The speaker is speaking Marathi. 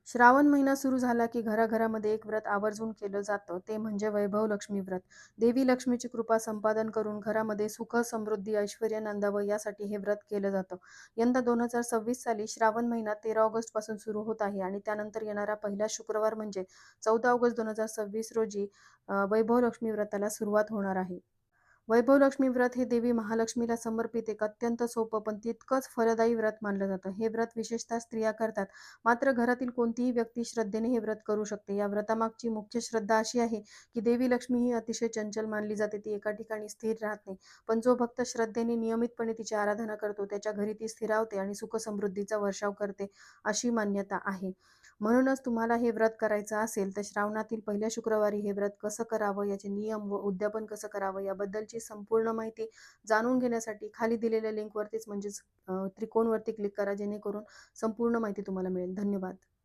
श्रावण महिना सुरू झाला की घराघरामध्ये एक व्रत आवर्जून केलं जातं, ते म्हणजे वैभव लक्ष्मी व्रत. देवी लक्ष्मीची कृपा संपादन करून घरामध्ये सुख, समृद्धी, ऐश्वर्य नांदावं यासाठी हे व्रत केलं जातं. यंदा 2026 साली श्रावण महिना 13 ऑगस्ट पासून सुरू होत आहे आणि त्यानंतर येणारा पहिला शुक्रवार म्हणजे 14 ऑगस्ट 2026 रोजी वैभव लक्ष्मी व्रताला सुरुवात होणार आहे. वैभव लक्ष्मी व्रत हे देवी महालक्ष्मीला समर्पित एक अत्यंत सोपं पण तितकंच फलदायी व्रत मानलं जातं. हे व्रत विशेषतः स्त्रिया करतात. मात्र घरातील कोणतीही व्यक्ती श्रद्धेने हे व्रत करू शकते. या व्रतामागची मुख्य श्रद्धा अशी आहे की देवी लक्ष्मी ही अतिशय चंचल मानली जाते. ती एका ठिकाणी स्थिर राहत नाही. पण जो भक्त श्रद्धेने नियमितपणे तिची आराधना करतो, त्याच्या घरी ती स्थिरावते आणि सुख समृद्धीचा वर्षाव करते, अशी मान्यता आहे. म्हणूनच तुम्हाला हे व्रत करायचं असेल तर श्रावणातील पहिल्या शुक्रवारी हे व्रत कसं करावं, याचे नियम व उद्यापन कसं करावं याबद्दलची संपूर्ण माहिती जाणून घेण्यासाठी खाली दिलेल्या लिंकवरतीच म्हणजेच त्रिकोणवरती क्लिक करा, जेणेकरून संपूर्ण माहिती तुम्हाला मिळेल. धन्यवाद.